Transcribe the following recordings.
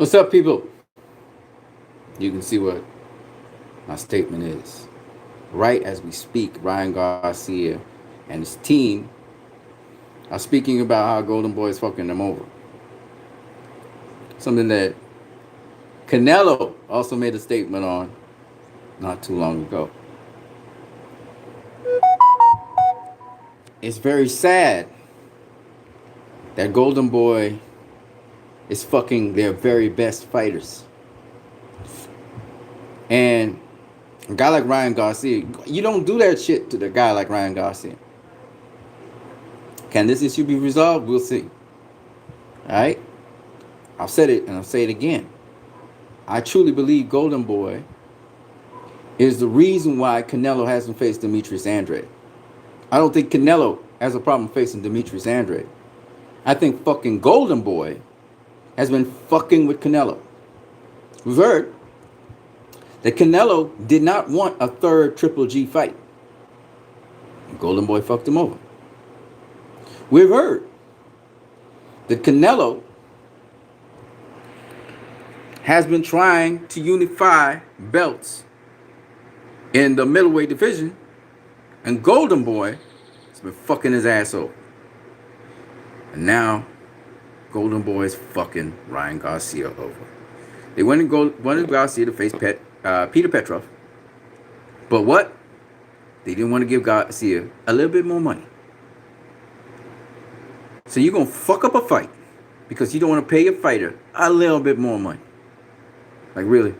What's up, people? You can see what my statement is. Right as we speak, Ryan Garcia and his team are speaking about how Golden Boy is fucking them over. Something that Canelo also made a statement on not too long ago. It's very sad that Golden Boy is fucking their very best fighters. And a guy like Ryan Garcia, you don't do that shit to the guy like Ryan Garcia. Can this issue be resolved? We'll see. All right? I've said it and I'll say it again. I truly believe Golden Boy is the reason why Canelo hasn't faced Demetrius Andrade. I don't think Canelo has a problem facing Demetrius Andrade. I think fucking Golden Boy has been fucking with Canelo. We've heard that Canelo did not want a third Triple G fight. Golden Boy fucked him over. We've heard that Canelo has been trying to unify belts in the middleweight division, and Golden Boy has been fucking his ass over. And now Golden Boy is fucking Ryan Garcia over. They wanted Garcia to face Peter Petrov, but what? They didn't want to give Garcia a little bit more money. So you're gonna fuck up a fight because you don't want to pay your fighter a little bit more money. Like, really?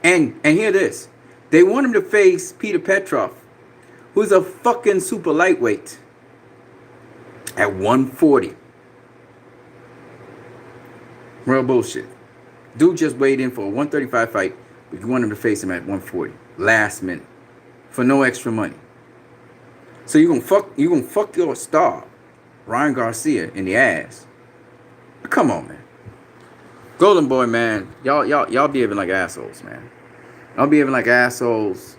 And hear this. They want him to face Peter Petrov, who's a fucking super lightweight, at 140. Real bullshit. Dude just weighed in for a 135 fight, but you want him to face him at 140. Last minute. For no extra money. So you're gonna fuck your star, Ryan Garcia, in the ass. Come on, man. Golden Boy, man. Y'all behaving like assholes, man. Y'all behaving like assholes.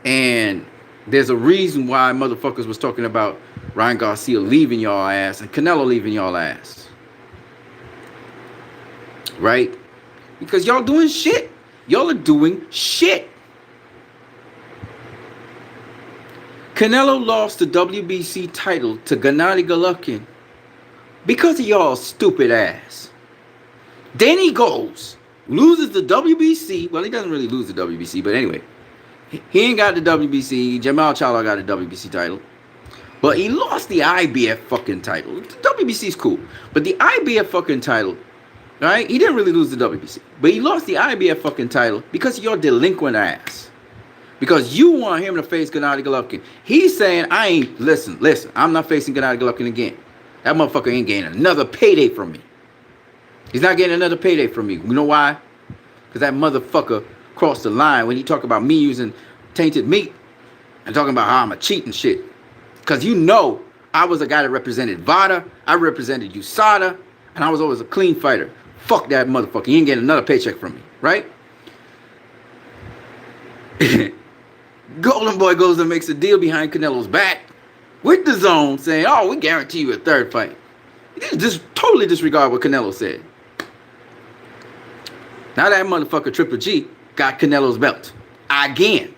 And there's a reason why motherfuckers was talking about Ryan Garcia leaving y'all ass and Canelo leaving y'all ass. Right? Because y'all doing shit. Y'all are doing shit. Canelo lost the WBC title to Gennady Golovkin because of y'all stupid ass. Then he goes, loses the WBC. Well, he doesn't really lose the WBC, but anyway. He ain't got the WBC. Jamal Charlo got the WBC title. But he lost the IBF fucking title. The WBC's cool. But the IBF fucking title, right? He didn't really lose the WBC. But he lost the IBF fucking title because of your delinquent ass. Because you want him to face Gennady Golovkin. He's saying, listen, I'm not facing Gennady Golovkin again. That motherfucker ain't getting another payday from me. He's not getting another payday from me. You know why? Because that motherfucker crossed the line when he talk about me using tainted meat and talking about how I'm a cheat and shit. Because you know I was a guy that represented VADA, I represented USADA, and I was always a clean fighter. Fuck that motherfucker. He ain't getting another paycheck from me, right? Golden Boy goes and makes a deal behind Canelo's back with the zone saying, oh, we guarantee you a third fight. He just totally disregard what Canelo said. Now that motherfucker Triple G got Canelo's belt. Again.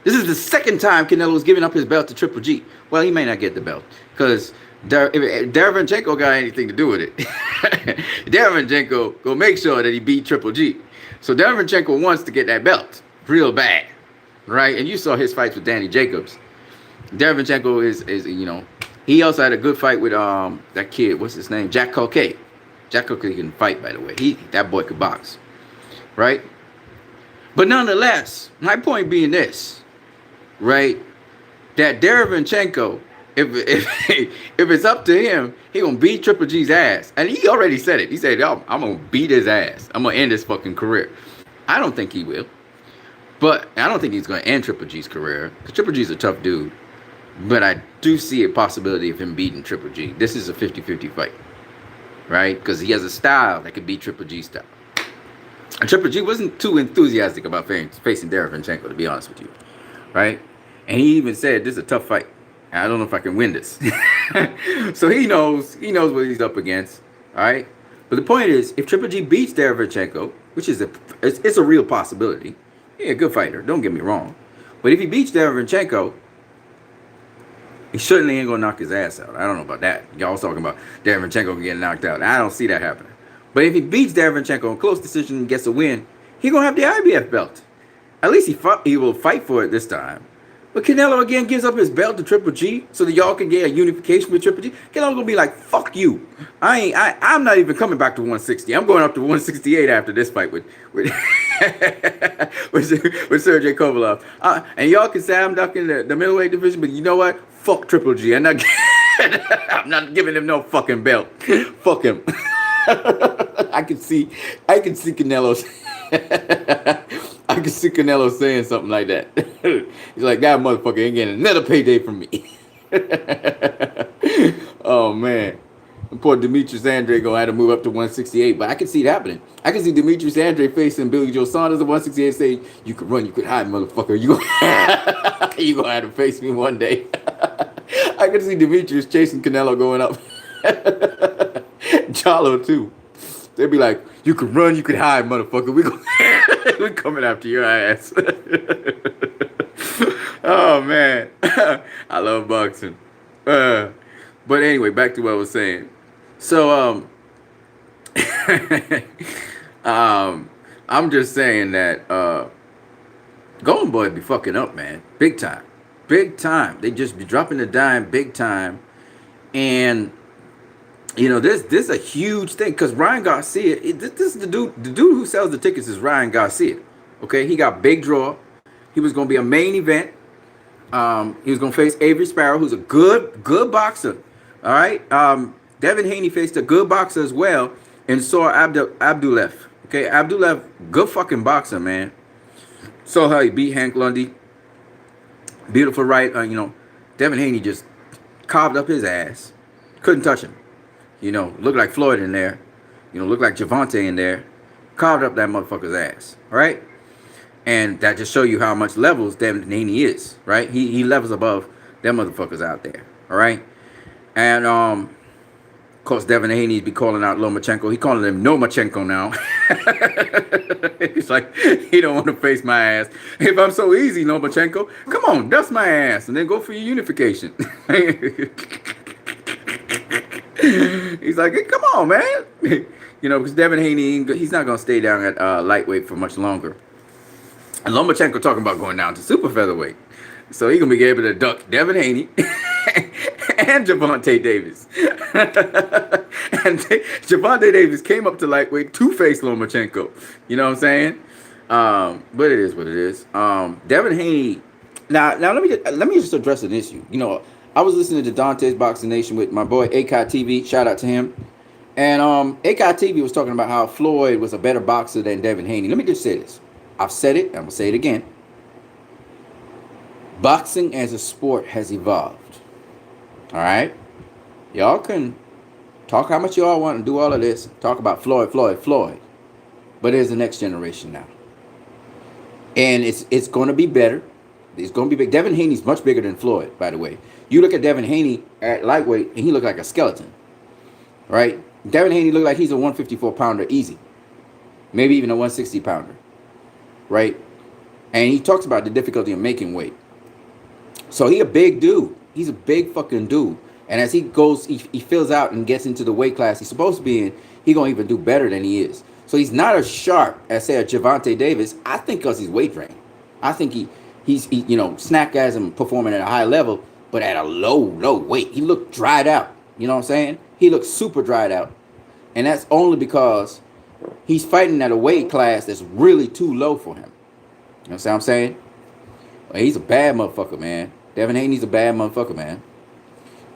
This is the second time Canelo's giving up his belt to Triple G. Well, he may not get the belt. Because Derevyanchenko got anything to do with it. Derevyanchenko go make sure that he beat Triple G. So Derevyanchenko wants to get that belt. Real bad. Right? And you saw his fights with Danny Jacobs. Derevyanchenko is you know, he also had a good fight with that kid, what's his name? Jack Culcay. Jack Culcay can fight, by the way. That boy could box. Right? But nonetheless, my point being this, right? That Derevyanchenko, if it's up to him, he gonna beat Triple G's ass. And he already said it. He said, I'm gonna beat his ass. I'm gonna end his fucking career. I don't think he will. But I don't think he's gonna end Triple G's career. Because Triple G's a tough dude. But I do see a possibility of him beating Triple G. This is a 50-50 fight. Right? Because he has a style that could beat Triple G's style. And Triple G wasn't too enthusiastic about facing Derevyanchenko, to be honest with you. Right? And he even said, this is a tough fight. I don't know if I can win this. So he knows what he's up against. All right? But the point is, if Triple G beats Derevyanchenko, which is it's a real possibility, yeah, good fighter. Don't get me wrong. But if he beats Derevyanchenko, he certainly ain't gonna knock his ass out. I don't know about that. Y'all was talking about Derevyanchenko getting knocked out. I don't see that happening. But if he beats Derevyanchenko in close decision and gets a win, he gonna have the IBF belt. At least he will fight for it this time. But Canelo again gives up his belt to Triple G so that y'all can get a unification with Triple G. Canelo gonna be like, "Fuck you! I'm not even coming back to 160. I'm going up to 168 after this fight with with Sergey Kovalev. And y'all can say I'm ducking the middleweight division, but you know what? Fuck Triple G. I'm not giving him no fucking belt. Fuck him. I can see Canelo. I can see Canelo saying something like that. He's like, that motherfucker ain't getting another payday from me. Oh, man. Poor Demetrius Andre gonna have to move up to 168, but I can see it happening. I can see Demetrius Andre facing Billy Joe Saunders at 168 saying, you could run, you could hide, motherfucker. You gonna have to face me one day. I can see Demetrius chasing Canelo going up. Charlo, too. They'd be like, you could run, you could hide, motherfucker. We coming after your ass. Oh, man. I love boxing. But anyway, back to what I was saying. So, I'm just saying that Golden Boy be fucking up, man. Big time. Big time. They just be dropping the dime big time. And you know, this a huge thing because Ryan Garcia, this is the dude who sells the tickets is Ryan Garcia. Okay, he got big draw. He was going to be a main event. He was going to face Avery Sparrow, who's a good boxer. All right. Devin Haney faced a good boxer as well, and saw Abdulev. Okay, Abdulev, good fucking boxer, man. Saw how he beat Hank Lundy. Beautiful right. You know, Devin Haney just carved up his ass. Couldn't touch him. You know, looked like Floyd in there. You know, looked like Javante in there. Carved up that motherfucker's ass, right? And that just show you how much levels Devin Haney is, right? He levels above them motherfuckers out there, all right? And, of course, Devin Haney be calling out Lomachenko. He calling him Nomachenko now. He's like, he don't want to face my ass. If I'm so easy, Lomachenko, come on, dust my ass, and then go for your unification. He's like, hey, come on, man. You know, because Devin Haney, he's not going to stay down at lightweight for much longer. And Lomachenko talking about going down to super featherweight. So he's going to be able to duck Devin Haney and Javante Davis. And Javante Davis came up to lightweight to face Lomachenko. You know what I'm saying? But it is what it is. Devin Haney. Now let me just address an issue. You know, I was listening to Dante's Boxing Nation with my boy ACOT TV. Shout out to him. And ACOT TV was talking about how Floyd was a better boxer than Devin Haney. Let me just say this. I've said it. I'm going to say it again. Boxing as a sport has evolved. All right? Y'all can talk how much y'all want to do all of this. Talk about Floyd. But there's the next generation now. And it's going to be better. It's going to be big. Devin Haney's much bigger than Floyd, by the way. You look at Devin Haney at lightweight, and he looked like a skeleton. Right? Devin Haney looked like he's a 154-pounder easy. Maybe even a 160-pounder. Right? And he talks about the difficulty of making weight. So he a big dude. He's a big fucking dude. And as he goes, he fills out and gets into the weight class he's supposed to be in, he going to even do better than he is. So he's not as sharp as, say, a Javante Davis, I think, because he's weight trained. I think he's you know, Snack has him performing at a high level, but at a low weight. He looked dried out. You know what I'm saying? He looked super dried out. And that's only because he's fighting at a weight class that's really too low for him. You know what I'm saying? Well, he's a bad motherfucker, man. Devin Haney's a bad motherfucker, man.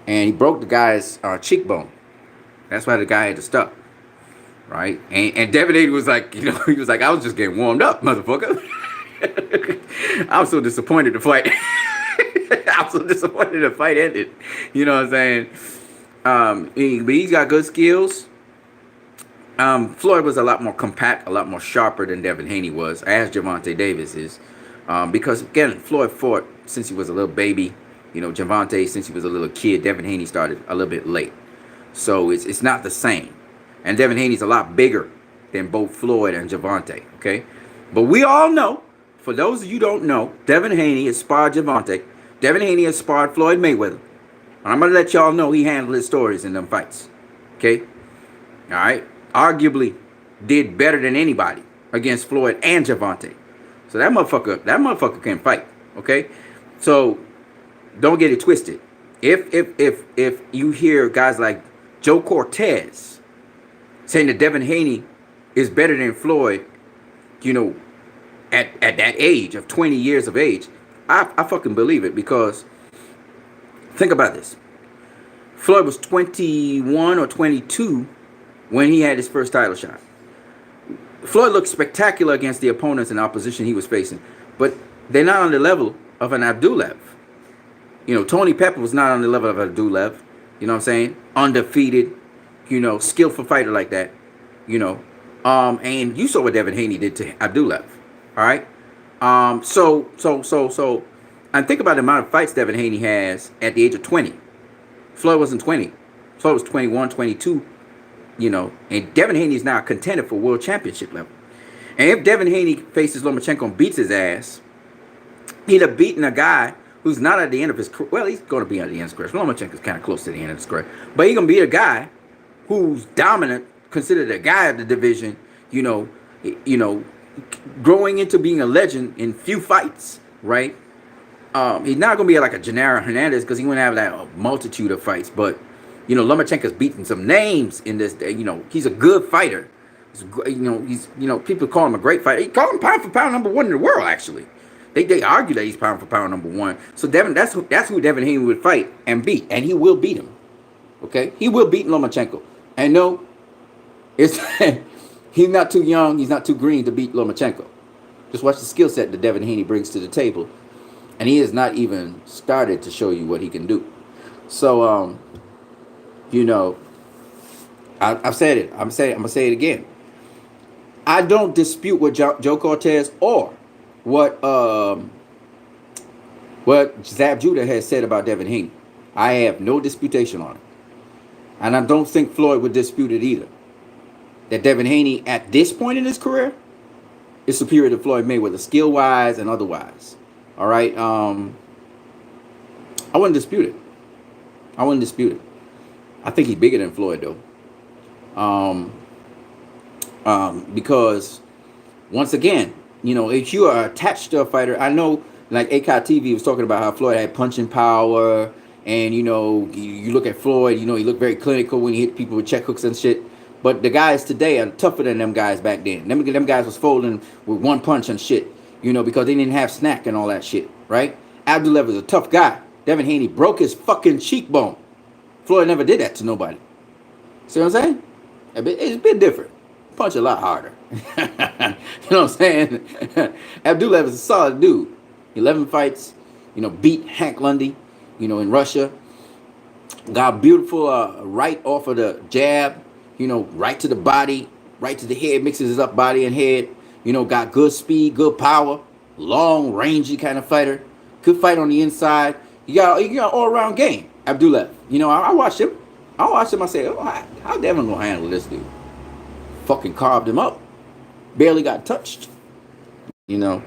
And he broke the guy's cheekbone. That's why the guy had to stop. Right? And Devin Haney was like, you know, he was like, I was just getting warmed up, motherfucker. I was so disappointed the fight. I was so disappointed the fight ended. You know what I'm saying? But he's got good skills. Floyd was a lot more compact, a lot more sharper than Devin Haney was, as Javante Davis is. Because, again, Floyd fought since he was a little baby. You know, Javante, since he was a little kid. Devin Haney started a little bit late. So it's not the same. And Devin Haney's a lot bigger than both Floyd and Gervonta, okay? But we all know, for those of you who don't know, Devin Haney has sparred Gervonta. Devin Haney has sparred Floyd Mayweather. And I'm going to let y'all know he handled his stories in them fights, okay? All right? Arguably did better than anybody against Floyd and Gervonta. So that motherfucker can fight, okay? So don't get it twisted. If you hear guys like Joe Cortez saying that Devin Haney is better than Floyd, you know, at that age of 20 years of age, I fucking believe it, because think about this. Floyd was 21 or 22 when he had his first title shot. Floyd looked spectacular against the opponents and opposition he was facing, but they're not on the level of an Abdullah. You know, Tony Pepper was not on the level of Abdullah. You know what I'm saying? Undefeated, you know, skillful fighter like that. You know, and you saw what Devin Haney did to Abdullah. All right. So, and think about the amount of fights Devin Haney has at the age of 20. Floyd wasn't 20. Floyd was 21, 22. You know, and Devin Haney is now a contender for world championship level. And if Devin Haney faces Lomachenko and beats his ass, he'd have beaten a guy who's not at the end of his career. Well, he's going to be at the end of his career. Lomachenko's kind of close to the end of his career. But he's going to be a guy who's dominant, considered a guy of the division, you know, growing into being a legend in few fights, right? He's not going to be like a Gennaro Hernandez, because he wouldn't have that multitude of fights. But, you know, Lomachenko's beaten some names in this. You know, he's a good fighter. People call him a great fighter. He call him pound for pound #1 in the world, actually. They argue that he's pound for pound #1. So that's who Devin Haney would fight and beat, and he will beat him. Okay, he will beat Lomachenko. And no, it's he's not too young, he's not too green to beat Lomachenko. Just watch the skill set that Devin Haney brings to the table, and he has not even started to show you what he can do. So, you know, I've said it. I'm gonna say it again. I don't dispute what Joe Cortez or what Zab Judah has said about Devin Haney. I have no disputation on it. And I don't think Floyd would dispute it either. That Devin Haney, at this point in his career, is superior to Floyd Mayweather, skill-wise and otherwise. All right? I wouldn't dispute it. I think he's bigger than Floyd, though. Because, once again, you know, if you are attached to a fighter, I know, like ACOT TV was talking about how Floyd had punching power, and, you know, you look at Floyd, you know, he looked very clinical when he hit people with check hooks and shit. But the guys today are tougher than them guys back then. Them guys was folding with one punch and shit, you know, because they didn't have snack and all that shit, right? Abdullah was a tough guy. Devin Haney broke his fucking cheekbone. Floyd never did that to nobody. See what I'm saying? It's a bit different. Punch a lot harder. You know what I'm saying? Abdullah was a solid dude. 11 fights, you know, beat Hank Lundy, you know, in Russia. Got beautiful right off of the jab, you know, right to the body, right to the head, mixes his up body and head. You know, got good speed, good power, long, rangy kind of fighter. Could fight on the inside. You got all-around game, Abdullah. You know, I watched him. I say, oh, how Devin gonna handle this dude? Fucking carved him up. Barely got touched. You know,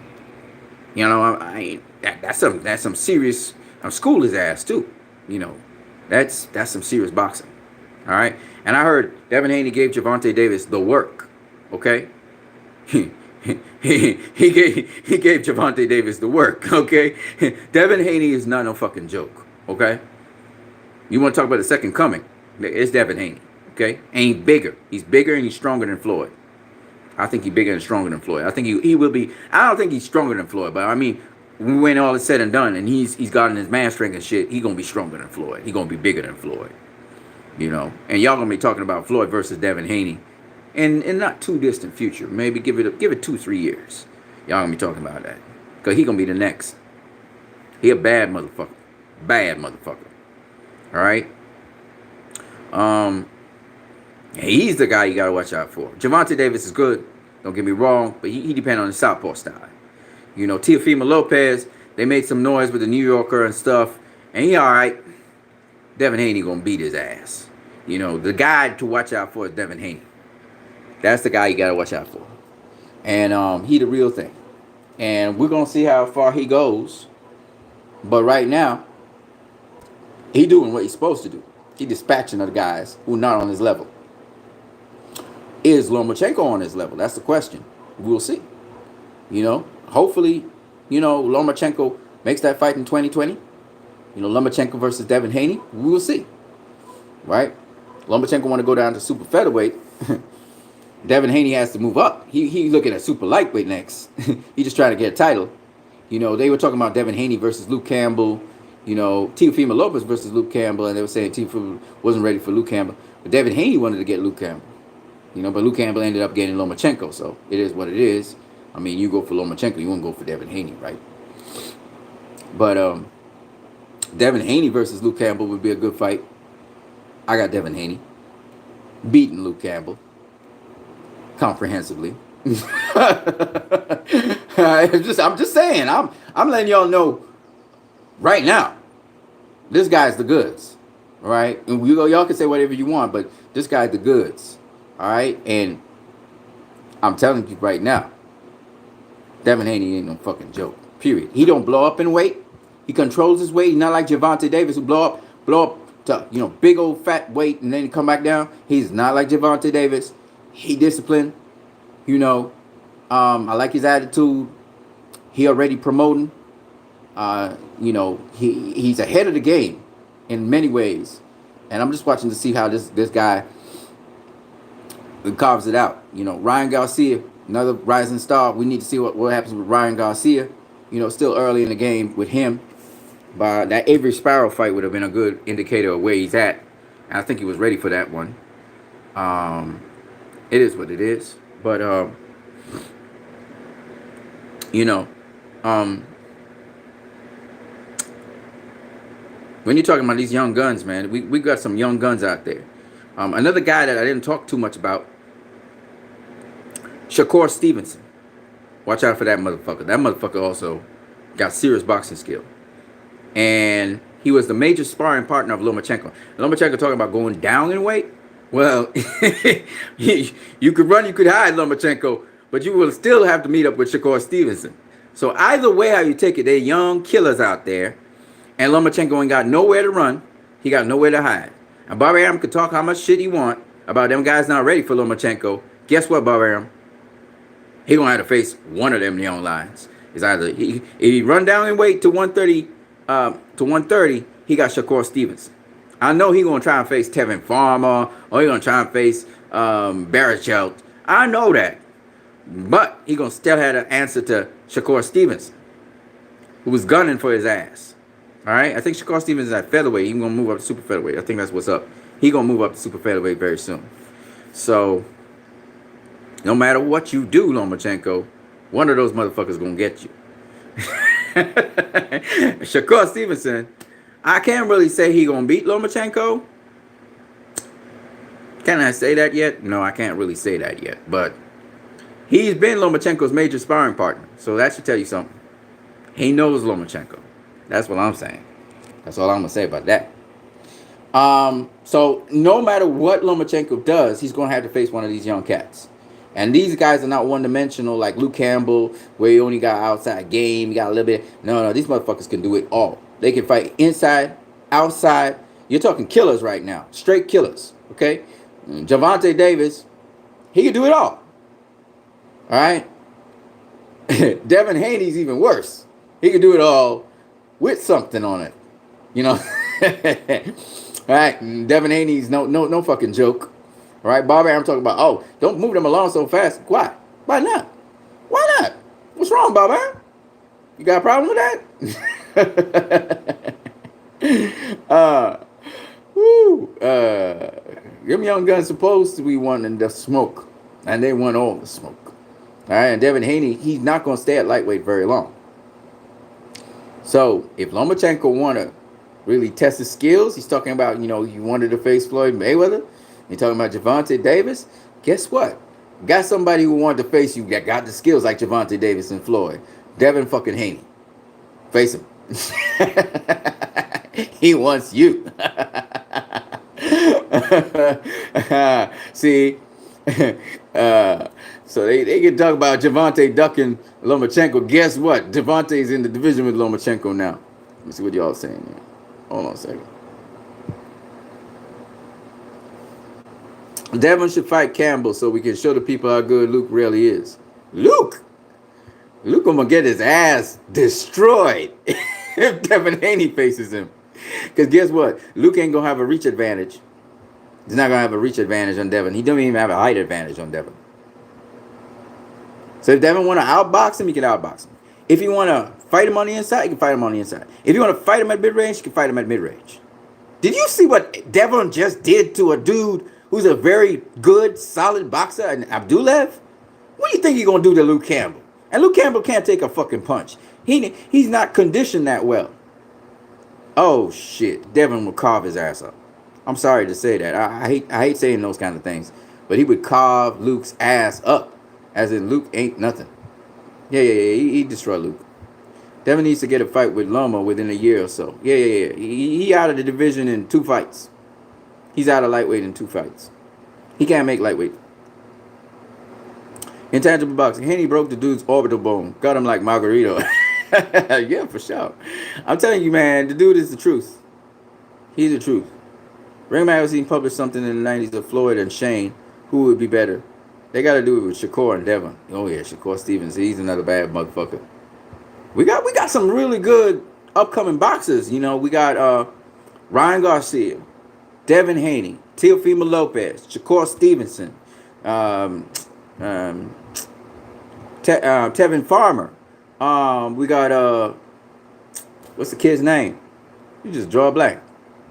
that's some serious. I'm school his ass too. You know, that's some serious boxing. All right. And I heard Devin Haney gave Gervonta Davis the work. Okay. he gave Gervonta Davis the work. Okay. Devin Haney is not no fucking joke. Okay. You want to talk about the second coming? It's Devin Haney. Okay. And he's bigger. He's bigger and he's stronger than Floyd. I think he's bigger and stronger than Floyd. I think he will be. I don't think he's stronger than Floyd, but I mean, when all is said and done, and he's gotten his man strength and shit, he's gonna be stronger than Floyd. He's gonna be bigger than Floyd. You know, and y'all gonna be talking about Floyd versus Devin Haney in not too distant future. Maybe give it 2-3 years. Y'all gonna be talking about that, cause he gonna be the next. He a bad motherfucker. Bad motherfucker. All right. He's the guy you gotta watch out for. Gervonta Davis is good. Don't get me wrong, but he depends on the southpaw style. You know, Teofimo Lopez, they made some noise with the New Yorker and stuff, and he all right. Devin Haney gonna beat his ass. You know, the guy to watch out for is Devin Haney. That's the guy you gotta watch out for. And he the real thing. And we're gonna see how far he goes. But right now, he doing what he's supposed to do. He dispatching of the guys who are not on his level. Is Lomachenko on his level? That's the question. We'll see. Hopefully, Lomachenko makes that fight in 2020. Lomachenko versus Devin Haney. We will see. Right? Lomachenko want to go down to super featherweight. Devin Haney has to move up. He looking at super lightweight next. He just trying to get a title. They were talking about Devin Haney versus Luke Campbell. Teofimo Lopez versus Luke Campbell, and they were saying Teofimo wasn't ready for Luke Campbell. But Devin Haney wanted to get Luke Campbell. But Luke Campbell ended up getting Lomachenko, so it is what it is. I mean, you go for Lomachenko, you won't go for Devin Haney, right? But Devin Haney versus Luke Campbell would be a good fight. I got Devin Haney beating Luke Campbell comprehensively. I'm just saying. I'm letting y'all know right now. This guy's the goods, all right? And y'all can say whatever you want, but this guy's the goods, all right? And I'm telling you right now, Devin Haney ain't no fucking joke. Period. He don't blow up in weight. He controls his weight. He's not like Gervonta Davis who blow up to big old fat weight and then come back down. He's not like Gervonta Davis. He disciplined. I like his attitude. He already promoting. He's ahead of the game in many ways. And I'm just watching to see how this guy carves it out. Ryan Garcia, another rising star. We need to see what happens with Ryan Garcia. Still early in the game with him. But that Avery Sparrow fight would have been a good indicator of where he's at. And I think he was ready for that one. It is what it is. But, when you're talking about these young guns, man, we got some young guns out there. Another guy that I didn't talk too much about, Shakur Stevenson. Watch out for that motherfucker. That motherfucker also got serious boxing skill. And he was the major sparring partner of Lomachenko. Lomachenko talking about going down in weight. Well, you could run, you could hide, Lomachenko, but you will still have to meet up with Shakur Stevenson. So either way how you take it, they're young killers out there. And Lomachenko ain't got nowhere to run. He got nowhere to hide. And Bobby Arum could talk how much shit he want about them guys not ready for Lomachenko. Guess what, Bobby Arum? He gonna have to face one of them young lions. It's either if he run down in weight to 130, he got Shakur Stevenson. I know he gonna try and face Tevin Farmer, or he gonna try and face Barachelt. I know that, but he gonna still have an answer to Shakur Stevenson, who was gunning for his ass. All right, I think Shakur Stevenson is at featherweight. He's gonna move up to super featherweight. I think that's what's up. He gonna move up to super featherweight very soon. So no matter what you do, Lomachenko, one of those motherfuckers gonna get you. Shakur Stevenson, I can't really say he gonna beat Lomachenko. Can I say that yet? No, I can't really say that yet. But he's been Lomachenko's major sparring partner, so that should tell you something. He knows Lomachenko. That's what I'm saying. That's all I'm gonna say about that. So no matter what Lomachenko does, he's gonna have to face one of these young cats. And these guys are not one-dimensional like Luke Campbell, where he only got outside game, he got a little bit. No, these motherfuckers can do it all. They can fight inside, outside. You're talking killers right now, straight killers. Okay, Gervonta Davis, he can do it all. All right. Devin Haney's even worse. He can do it all with something on it. All right. Devin Haney's no fucking joke. All right, Bobby, I'm talking about, oh, don't move them along so fast. Why? Why not? Why not? What's wrong, Bobby? You got a problem with that? Them young guns supposed to be wanting the smoke, and they want all the smoke. All right, and Devin Haney, he's not going to stay at lightweight very long. So if Lomachenko want to really test his skills, he's talking about, he wanted to face Floyd Mayweather. You're talking about Gervonta Davis. Guess what? Got somebody who wanted to face you that got the skills like Gervonta Davis and Floyd. Devin fucking Haney. Face him. He wants you. See, So they can talk about Javante ducking Lomachenko. Guess what? Javante's in the division with Lomachenko now. Let me see what y'all saying here. Hold on a second. Devin should fight Campbell so we can show the people how good Luke really is. Luke gonna get his ass destroyed if Devin Haney faces him. Because guess what? Luke ain't gonna have a reach advantage. He's not gonna have a reach advantage on Devin. He don't even have a height advantage on Devin. So if Devin want to outbox him, he can outbox him. If you want to fight him on the inside, you can fight him on the inside. If you want to fight him at mid-range, you can fight him at mid-range. Did you see what Devin just did to a dude who's a very good, solid boxer, and Abdulaev? What do you think he's going to do to Luke Campbell? And Luke Campbell can't take a fucking punch. He's not conditioned that well. Oh, shit. Devin will carve his ass up. I'm sorry to say that. I hate saying those kind of things. But he would carve Luke's ass up. As in Luke ain't nothing. Yeah. He destroyed Luke. Devin needs to get a fight with Loma within a year or so. Yeah. He out of the division in 2 fights. He's out of lightweight in 2 fights. He can't make lightweight. Intangible boxing. Haney broke the dude's orbital bone. Got him like Margarito. Yeah, for sure. I'm telling you, man, the dude is the truth. He's the truth. Ring Magazine published something in the 90s of Floyd and Shane. Who would be better? They got to do it with Shakur and Devin. Oh, yeah, Shakur Stevens. He's another bad motherfucker. We got some really good upcoming boxers. You know, we got Ryan Garcia, Devin Haney, Teofimo Lopez, Shakur Stevenson, Tevin Farmer. We got, what's the kid's name? You just draw a blank.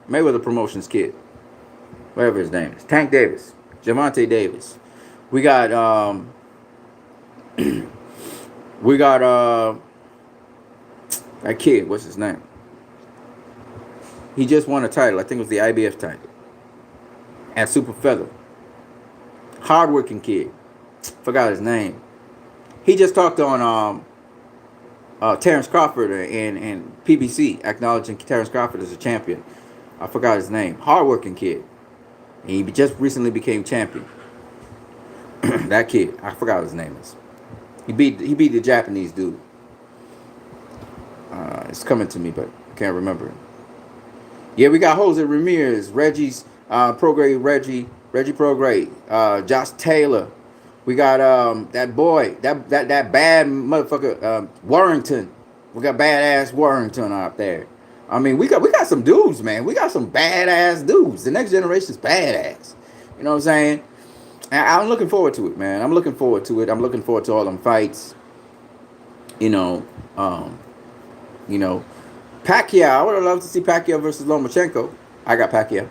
Mayweather Promotions kid. Whatever his name is. Tank Davis. Javante Davis. We got that kid, what's his name? He just won a title. I think it was the IBF title. At Super Feather. Hardworking kid. Forgot his name. He just talked on Terrence Crawford and PBC, acknowledging Terrence Crawford as a champion. I forgot his name. Hardworking kid. He just recently became champion. That kid, I forgot what his name is. He beat the Japanese dude. It's coming to me, but I can't remember. Yeah, we got Jose Ramirez, Reggie's Prograde, Reggie Prograde, Josh Taylor. We got that boy, that bad motherfucker, Warrington. We got badass Warrington out there. I mean, we got some dudes, man. We got some badass dudes. The next generation's badass. You know what I'm saying? And I'm looking forward to it, man. I'm looking forward to it. I'm looking forward to all them fights. You know, Pacquiao. I would have loved to see Pacquiao versus Lomachenko. I got Pacquiao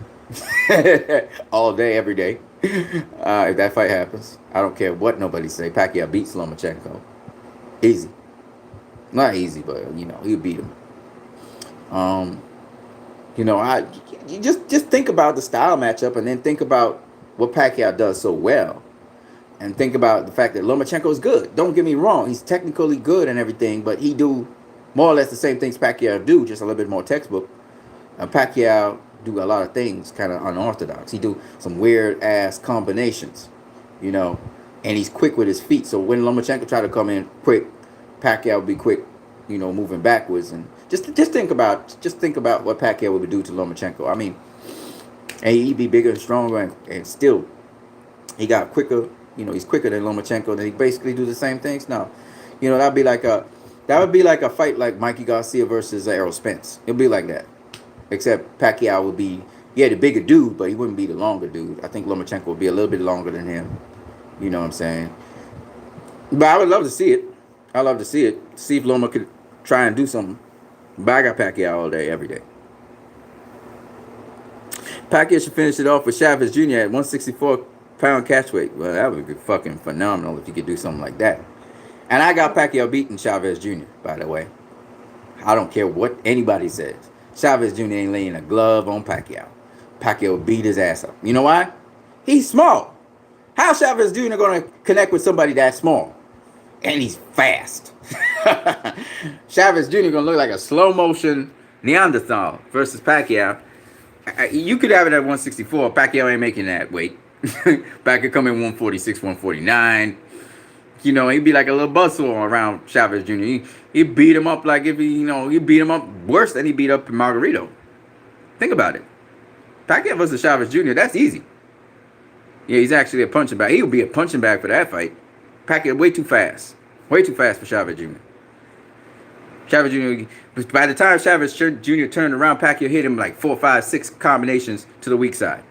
all day, every day. If that fight happens, I don't care what nobody say. Pacquiao beats Lomachenko. Easy. Not easy, but he'll beat him. You just think about the style matchup, and then think about what Pacquiao does so well, and think about the fact that Lomachenko is good. Don't get me wrong; he's technically good and everything, but he do more or less the same things Pacquiao do, just a little bit more textbook. Pacquiao do a lot of things kind of unorthodox. He do some weird ass combinations, and he's quick with his feet. So when Lomachenko try to come in quick, Pacquiao will be quick, moving backwards. And just think about what Pacquiao would do to Lomachenko. I mean, and he'd be bigger and stronger, and still he got quicker. He's quicker than Lomachenko. And he basically do the same things. No, that would be like a fight like Mikey Garcia versus Errol Spence. It'll be like that, except Pacquiao would be the bigger dude, but he wouldn't be the longer dude. I think Lomachenko would be a little bit longer than him. You know what I'm saying? But I would love to see it. I'd love to see it. See if Loma could try and do something. But I got Pacquiao all day, every day. Pacquiao should finish it off with Chavez Jr. at 164-pound catchweight. Well, that would be fucking phenomenal if you could do something like that. And I got Pacquiao beating Chavez Jr., by the way. I don't care what anybody says. Chavez Jr. ain't laying a glove on Pacquiao. Pacquiao beat his ass up. You know why? He's small. How's Chavez Jr. going to connect with somebody that small? And he's fast. Chavez Jr. going to look like a slow-motion Neanderthal versus Pacquiao. You could have it at 164. Pacquiao ain't making that weight. Pacquiao come in 146, 149. You know, he'd be like a little buzzsaw around Chavez Jr. He beat him up like if he beat him up worse than he beat up Margarito. Think about it. Pacquiao versus Chavez Jr., that's easy. Yeah, he's actually a punching bag. He would be a punching bag for that fight. Pacquiao way too fast. Way too fast for Chavez Jr. Chavez Jr., by the time Chavez Jr. turned around, Pacquiao hit him like 4, 5, 6 combinations to the weak side.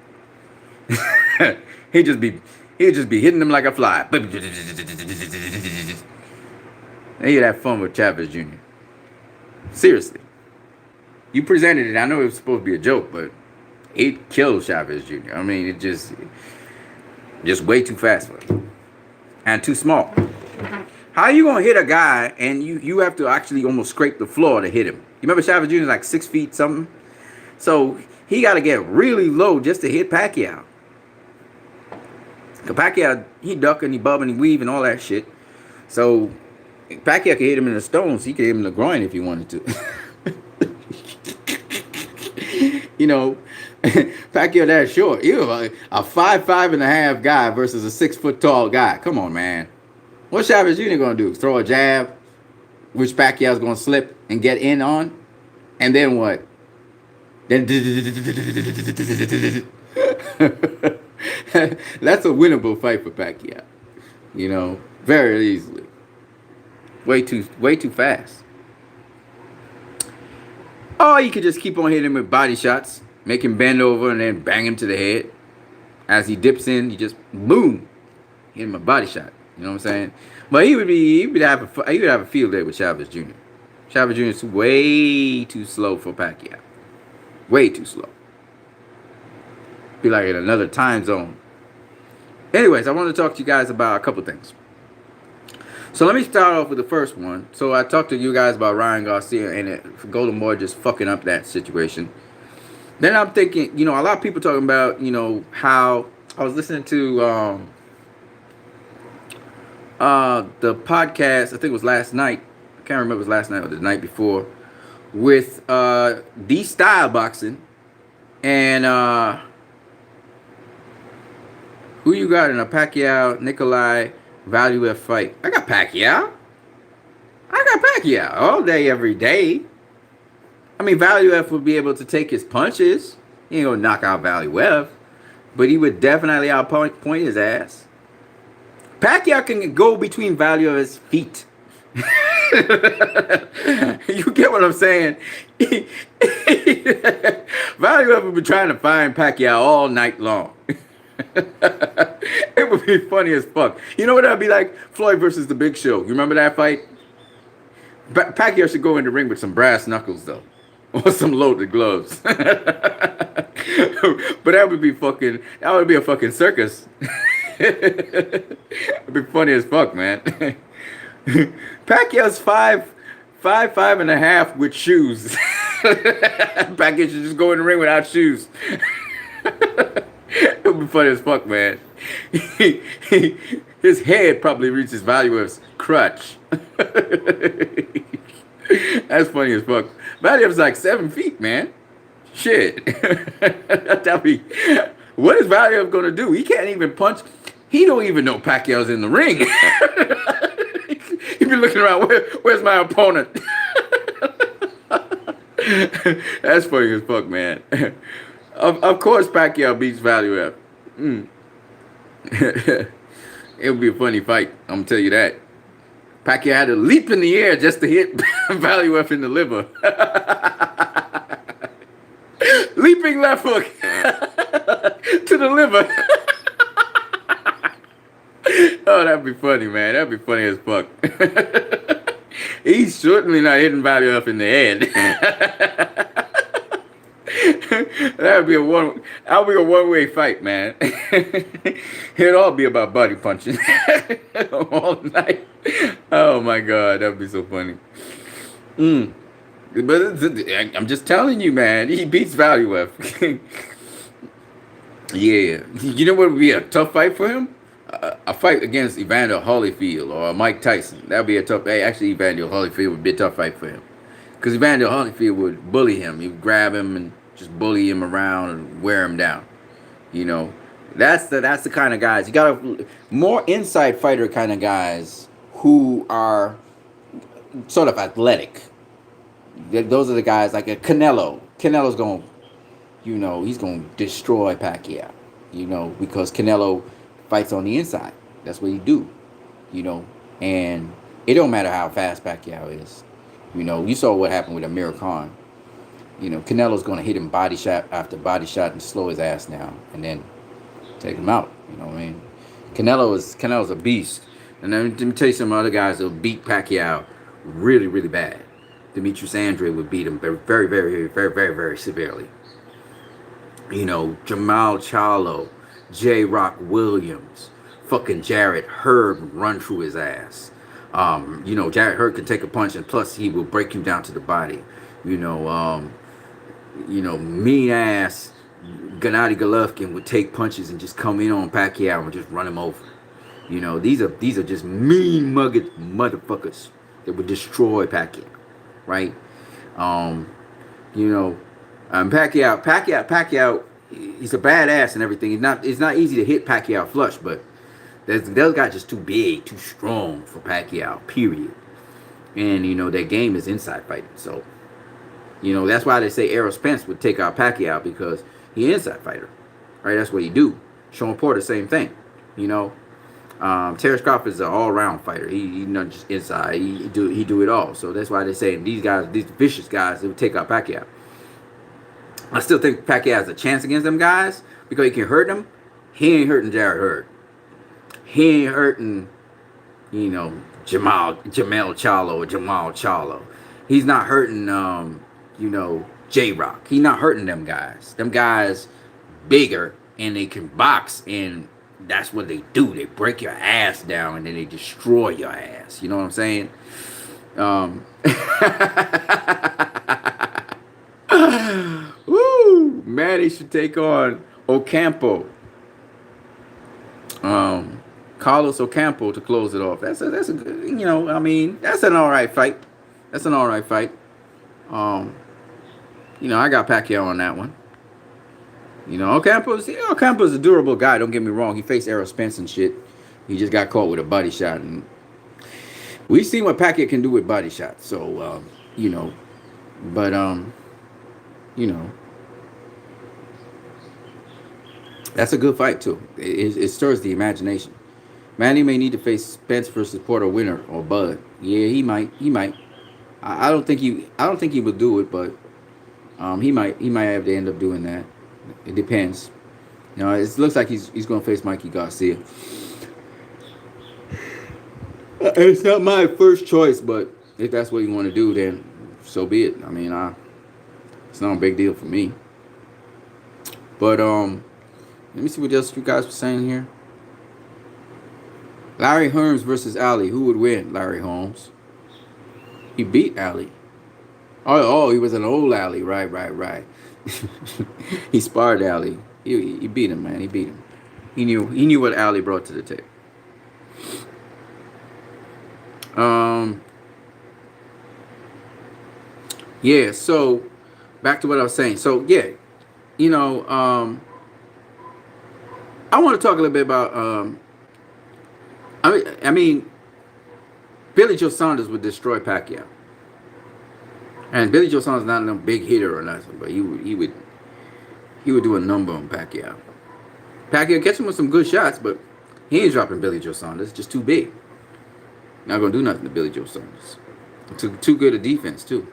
he'd just be hitting them like a fly. And he'd have fun with Chavez Jr. Seriously. You presented it. I know it was supposed to be a joke, but he'd kill Chavez Jr. I mean, it just way too fast for him. And too small. How are you going to hit a guy and you have to actually almost scrape the floor to hit him? You remember Chavez Jr. is like 6 feet something? So he got to get really low just to hit Pacquiao. Because Pacquiao, he duck and he bub and he weave and all that shit. So Pacquiao could hit him in the stones. He could hit him in the groin if he wanted to. You know, Pacquiao that short. You know, a 5'5.5" guy versus a 6 foot tall guy. Come on, man. What's Chavez Jr. gonna do? Throw a jab, which Pacquiao's gonna slip and get in on, and then what? Then that's a winnable fight for Pacquiao. You know, very easily. Way too fast. Or you could just keep on hitting him with body shots, make him bend over and then bang him to the head. As he dips in, you just boom, hit him a body shot. You know what I'm saying? But he would have a field day with Chavez Jr. Chavez Jr. is way too slow for Pacquiao. Way too slow. Be like in another time zone. Anyways, I want to talk to you guys about a couple things. So let me start off with the first one. So I talked to you guys about Ryan Garcia and Golden Boy just fucking up that situation. Then I'm thinking, a lot of people talking about, how I was listening to the podcast, I think it was last night. I can't remember if it was last night or the night before, with D Style Boxing and who you got in a Pacquiao Nikolai Valuev fight? I got Pacquiao all day, every day. I mean, Valuev would be able to take his punches. He ain't gonna knock out Valuev, but he would definitely outpoint his ass. Pacquiao can go between Valuev's feet. You get what I'm saying? Valuev would be trying to find Pacquiao all night long. It would be funny as fuck. You know what that'd be like? Floyd versus the Big Show. You remember that fight? Pacquiao should go in the ring with some brass knuckles though, or some loaded gloves. But that would be a fucking circus. It'd be funny as fuck, man. Pacquiao's 5'5.5" with shoes. Pacquiao should just go in the ring without shoes. It would be funny as fuck, man. His head probably reaches Valuev's crutch. That's funny as fuck. Valuev's like 7 feet, man. Shit. What is Valuev gonna do? He can't even punch. He don't even know Pacquiao's in the ring. He'd be looking around. Where's my opponent? That's funny as fuck, man. Of course, Pacquiao beats Valuev. It would be a funny fight. I'm gonna tell you that. Pacquiao had to leap in the air just to hit Valuev in the liver. Leaping left hook to the liver. Oh, that'd be funny, man. That'd be funny as fuck. He's certainly not hitting Valuev in the head. That would be a one-way fight, man. It'd all be about body punching all night. Oh my god, that'd be so funny. But I'm just telling you, man. He beats Valuev. Yeah, you know what would be a tough fight for him? A fight against Evander Holyfield or Mike Tyson. That would be a tough. Actually, Evander Holyfield would be a tough fight for him, because Evander Holyfield would bully him. He would grab him and just bully him around and wear him down. That's the kind of guys you got to more inside fighter kind of guys who are sort of athletic. Those are the guys like a Canelo. Canelo's going, he's going to destroy Pacquiao. Because Canelo fights on the inside. That's what he do. And it don't matter how fast Pacquiao is. You saw what happened with Amir Khan. Canelo's going to hit him body shot after body shot and slow his ass down and then take him out. You know what I mean? Canelo's a beast. And then let me tell you some other guys that will beat Pacquiao really, really bad. Demetrius Andrade would beat him very, very, very, very, very, very severely. Jamal Charlo, J. Rock Williams, fucking Jarrett Hurd run through his ass. Jarrett Hurd can take a punch and plus he will break you down to the body. Mean ass Gennady Golovkin would take punches and just come in on Pacquiao and just run him over. These are just mean mugged motherfuckers that would destroy Pacquiao, right? Pacquiao, he's a badass and everything. It's not easy to hit Pacquiao flush, but those guys just too big, too strong for Pacquiao, period. And their game is inside fighting. So, that's why they say Errol Spence would take out Pacquiao because he's an inside fighter, right? That's what he do. Sean Porter, same thing. Terrence Crawford is an all-around fighter. He not just inside. He do it all. So that's why they say these guys, these vicious guys, they would take out Pacquiao. I still think Pacquiao has a chance against them guys because he can hurt them. He ain't hurting Jarrett Hurd. He ain't hurting, Jamal Charlo. He's not hurting, J-Rock. He's not hurting them guys. Them guys bigger and they can box and that's what they do. They break your ass down and then they destroy your ass. You know what I'm saying? Woo! Maddie should take on Ocampo. Carlos Ocampo to close it off. That's a good, that's an all right fight. I got Pacquiao on that one. Ocampo's a durable guy. Don't get me wrong. He faced Errol Spence and shit. He just got caught with a body shot, and we've seen what Pacquiao can do with body shots. So, that's a good fight too. It stirs the imagination. Manny may need to face Spence versus Porter winner or Bud. Yeah, he might. I don't think he will do it, but he might have to end up doing that. It depends. It looks like he's going to face Mikey Garcia. It's not my first choice, but if that's what you want to do, then so be it. It's not a big deal for me. But let me see what else you guys were saying here. Larry Holmes versus Ali. Who would win? Larry Holmes. He beat Ali. Oh, he was an old Ali. Right. He sparred Ali. He beat him, man. He beat him. He knew what Ali brought to the table. Yeah, so back to what I was saying. So yeah, I want to talk a little bit about Billy Joe Saunders would destroy Pacquiao. And Billy Joe Saunders not a big hitter or nothing, but he would do a number on Pacquiao. Pacquiao catch him with some good shots, but he ain't dropping Billy Joe Saunders. Just too big. Not gonna do nothing to Billy Joe Saunders. Too good a defense too.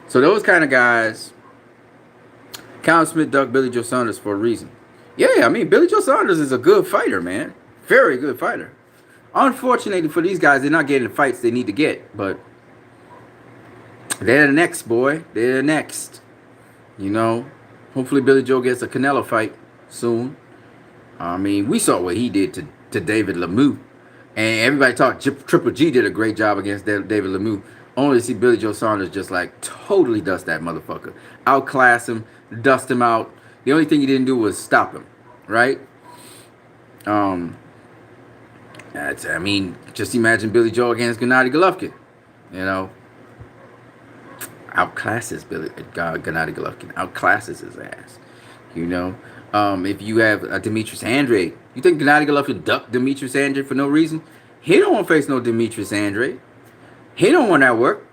So those kind of guys, Callum Smith dug Billy Joe Saunders for a reason. Yeah, Billy Joe Saunders is a good fighter, man. Very good fighter. Unfortunately for these guys, they're not getting the fights they need to get, but they're the next, boy. They're the next. Hopefully Billy Joe gets a Canelo fight soon. We saw what he did to David Lemieux. And everybody thought Triple G did a great job against David Lemieux. Only to see Billy Joe Saunders just totally dust that motherfucker. Outclass him, dust him out. The only thing he didn't do was stop him, right? Just imagine Billy Joe against Gennady Golovkin. Outclasses Gennady Golovkin. Outclasses his ass. If you have Demetrius Andrade, you think Gennady Golovkin duck Demetrius Andrade for no reason? He don't want to face no Demetrius Andrade. He don't want that work.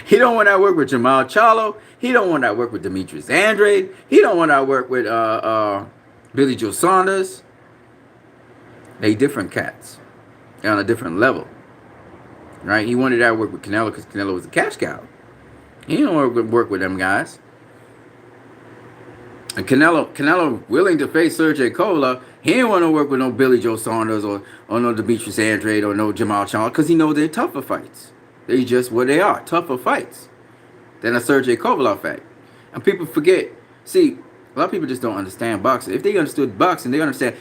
He don't want that work with Jamal Charlo. He don't want that work with Demetrius Andrade. He don't want that work with Billy Joe Saunders. They different cats. They're on a different level. Right? He wanted that work with Canelo because Canelo was a cash cow. He don't want to work with them guys. And Canelo willing to face Sergey Kovalev. He didn't want to work with no Billy Joe Saunders or no Demetrius Andrade or no Jamal Charlo because he knows they're tougher fights. They just what they are, tougher fights than a Sergey Kovalev fight. And people forget. See, a lot of people just don't understand boxing. If they understood boxing, they understand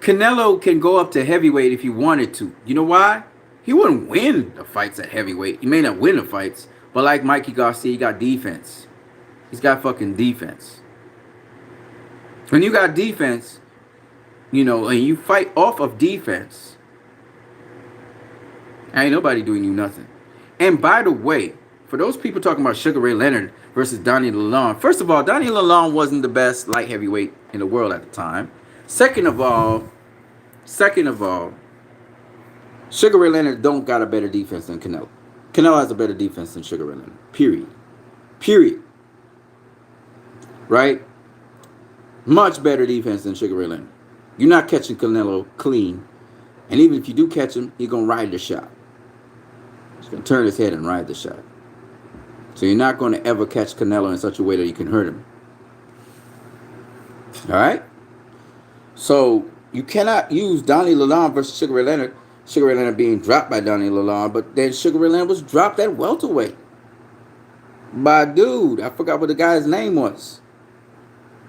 Canelo can go up to heavyweight if he wanted to. You know why? He wouldn't win the fights at heavyweight. He may not win the fights, but like Mikey Garcia, he got defense. He's got fucking defense. When you got defense, you know, and you fight off of defense, ain't nobody doing you nothing. And by the way, for those people talking about Sugar Ray Leonard versus Donnie Lalonde, first of all, Donnie Lalonde wasn't the best light heavyweight in the world at the time. Second of all, Sugar Ray Leonard don't got a better defense than Canelo. Canelo has a better defense than Sugar Ray Leonard. Period. Right? Much better defense than Sugar Ray Leonard. You're not catching Canelo clean. And even if you do catch him, he's going to ride the shot. He's going to turn his head and ride the shot. So you're not going to ever catch Canelo in such a way that you can hurt him. All right? So you cannot use Donnie Lalonde versus Sugar Ray Leonard. Sugar Ray Leonard being dropped by Donnie Lalonde. But then Sugar Ray Leonard was dropped at welterweight. By a dude. I forgot what the guy's name was.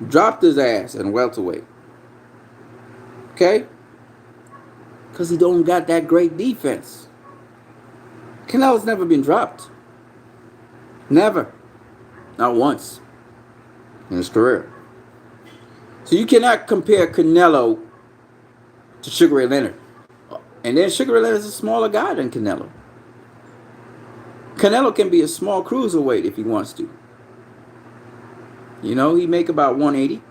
Dropped his ass in welterweight. Okay? Because he don't got that great defense. Canelo's never been dropped. Never. Not once. In his career. So you cannot compare Canelo to Sugar Ray Leonard. And then Sugar Ray Leonard is a smaller guy than Canelo. Canelo can be a small cruiserweight if he wants to. You know, he make about 180.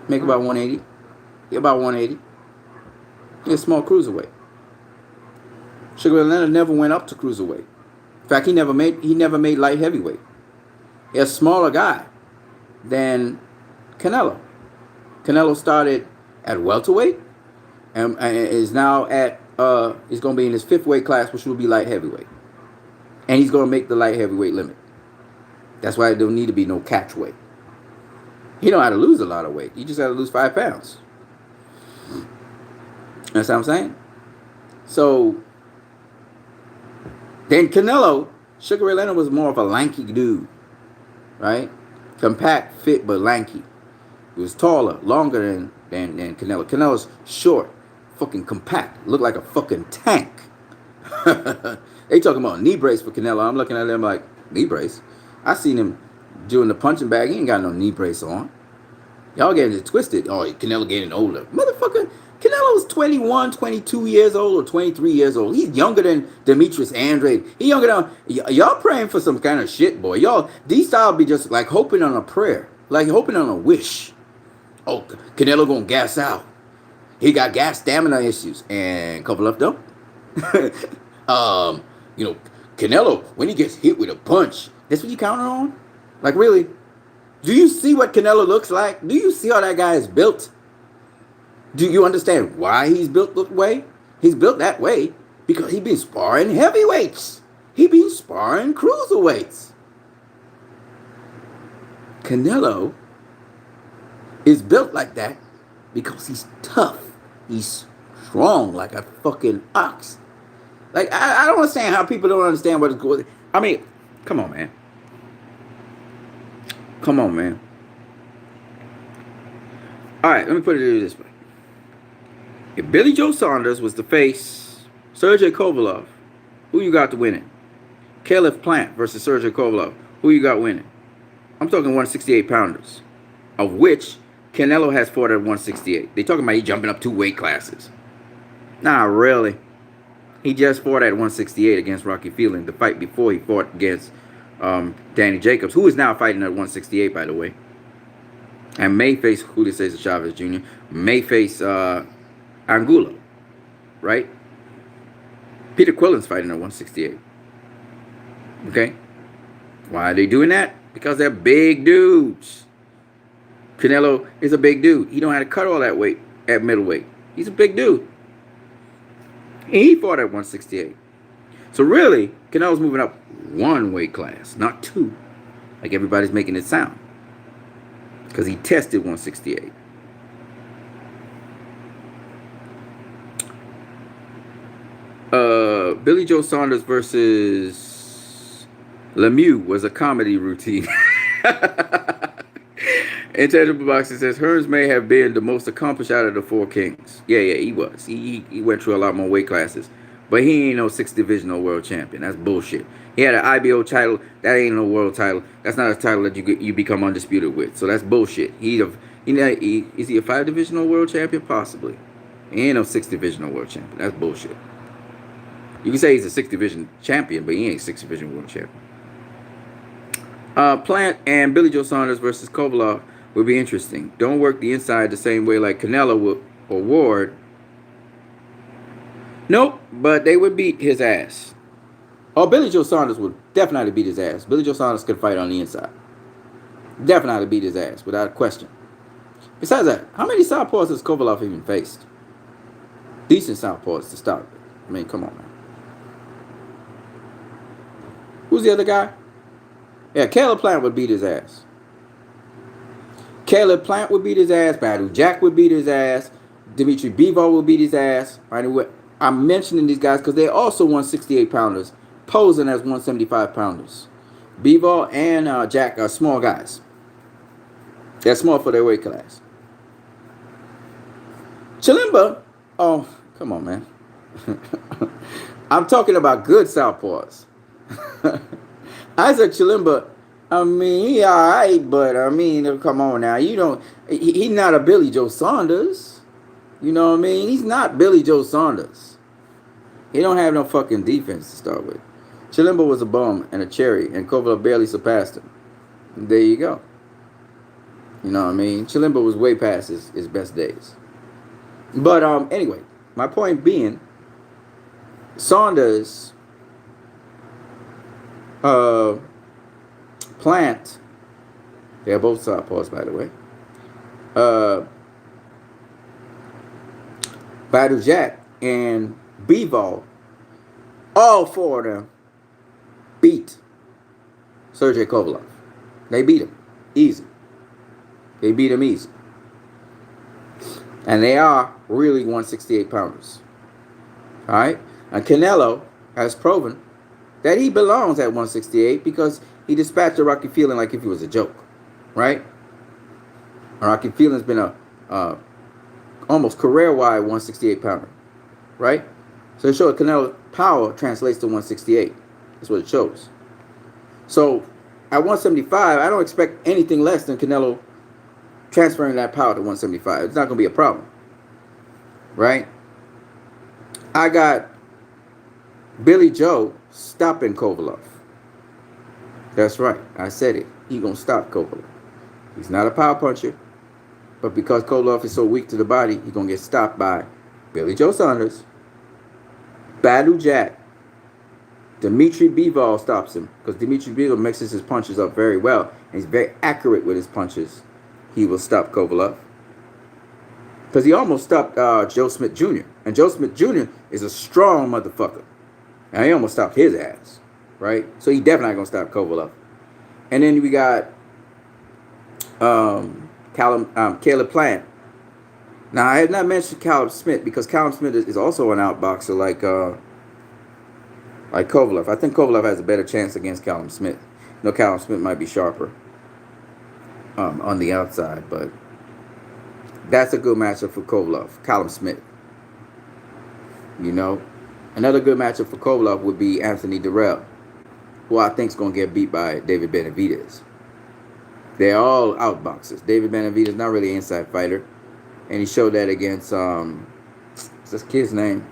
Make about 180. About 180. He's a small cruiserweight. Sugar Ray Leonard never went up to cruiserweight. In fact, he never made light heavyweight. He's a smaller guy than Canelo. Canelo started at welterweight and is now at he's going to be in his 5th weight class, which will be light heavyweight. And he's going to make the light heavyweight limit. That's why there don't need to be no catch weight. He don't have to lose a lot of weight. He just had to lose 5 pounds. That's what I'm saying? So, then Canelo, Sugar Ray Leonard was more of a lanky dude. Right? Compact, fit, but lanky. He was taller, longer than Canelo. Canelo's short, fucking compact. Looked like a fucking tank. They talking about knee brace for Canelo. I'm looking at them like, knee brace? I seen him doing the punching bag. He ain't got no knee brace on. Y'all getting it twisted. Oh, Canelo getting older. Motherfucker, Canelo's 21, 22 years old or 23 years old. He's younger than Demetrius Andrade. He younger than... Y'all praying for some kind of shit, boy. Y'all, these style be just like hoping on a prayer. Like hoping on a wish. Oh, Canelo gonna gas out. He got gas stamina issues. And Kovalev don't. You know, Canelo, when he gets hit with a punch, that's what you counting on? Like, really? Do you see what Canelo looks like? Do you see how that guy is built? Do you understand why he's built that way? He's built that way because he been sparring heavyweights. He been sparring cruiserweights. Canelo is built like that because he's tough. He's strong like a fucking ox. Like, I don't understand how people don't understand what is going on. I mean, come on, man. Come on, man. All right, let me put it this way. If Billy Joe Saunders was to face Sergey Kovalev, who you got to winning? Caleb Plant versus Sergey Kovalev, who you got winning? I'm talking 168 pounders, of which Canelo has fought at 168. They talking about he jumping up 2 weight classes. Nah, really. He just fought at 168 against Rocky Fielding, the fight before he fought against Danny Jacobs, who is now fighting at 168, by the way, and may face Julio Cesar Chavez Jr. May face Angulo, right? Peter Quillen's fighting at 168. Okay, why are they doing that? Because they're big dudes. Canelo is a big dude. He don't have to cut all that weight at middleweight. He's a big dude. And he fought at 168. So really, Canelo's moving up one weight class, not two, like everybody's making it sound. Because he tested 168. Billy Joe Saunders versus Lemieux was a comedy routine. Intangible Boxing says Hearns may have been the most accomplished out of the four kings. Yeah, he was. He went through a lot more weight classes. But he ain't no 6th divisional world champion. That's bullshit. He had an IBO title. That ain't no world title. That's not a title that you become undisputed with. So that's bullshit. Is he a 5 divisional world champion? Possibly. He ain't no 6th divisional world champion. That's bullshit. You can say he's a 6th division champion, but he ain't 6th division world champion. Plant and Billy Joe Saunders versus Kovalev would be interesting. Don't work the inside the same way like Canelo or Ward. Nope, but they would beat his ass. Oh, Billy Joe Saunders would definitely beat his ass. Billy Joe Saunders could fight on the inside. Definitely beat his ass, without a question. Besides that, how many southpaws has Kovalev even faced? Decent southpaws to start with. I mean, come on, man. Who's the other guy? Yeah, Caleb Plant would beat his ass. Caleb Plant would beat his ass. Badou Jack would beat his ass. Dimitri Bivol would beat his ass. I'm mentioning these guys because they're also 168 pounders, posing as 175 pounders. Bivol and Jack are small guys. They're small for their weight class. Chilemba, oh, come on, man. I'm talking about good southpaws. Isaac Chilemba, I mean, he all right, but I mean, come on now. He's not a Billy Joe Saunders. You know what I mean? He's not Billy Joe Saunders. He don't have no fucking defense to start with. Chilemba was a bum and a cherry, and Kovalev barely surpassed him. And there you go. You know what I mean? Chilemba was way past his best days. But anyway, my point being, Saunders, Plant, they're both southpaws, by the way. Badou Jack and Bivol, all four of them beat Sergey Kovalev. They beat him easy. They beat him easy. And they are really 168 pounders. All right? And Canelo has proven that he belongs at 168 because he dispatched a Rocky Fielding like if he was a joke. Right? Rocky Fielding's been a almost career-wide 168 pounder. Right? So it shows Canelo's power translates to 168. That's what it shows. So at 175, I don't expect anything less than Canelo transferring that power to 175. It's not going to be a problem. Right? I got Billy Joe stopping Kovalev. That's right. I said it. He's going to stop Kovalev. He's not a power puncher. But because Kovalev is so weak to the body, he's going to get stopped by Billy Joe Saunders, Badou Jack. Dimitri Bivol stops him because Dimitri Bivol mixes his punches up very well. And he's very accurate with his punches. He will stop Kovalev. Because he almost stopped Joe Smith Jr. And Joe Smith Jr. is a strong motherfucker. And he almost stopped his ass. Right? So he definitely not going to stop Kovalev. And then we got Caleb Plant. Now, I had not mentioned Callum Smith because Callum Smith is also an outboxer like Kovalev. I think Kovalev has a better chance against Callum Smith. You know, Callum Smith might be sharper on the outside, but that's a good matchup for Kovalev. Callum Smith. You know, another good matchup for Kovalev would be Anthony Dirrell, who I think is going to get beat by David Benavidez. They're all outboxers. David Benavidez not really an inside fighter, and he showed that against what's this kid's name?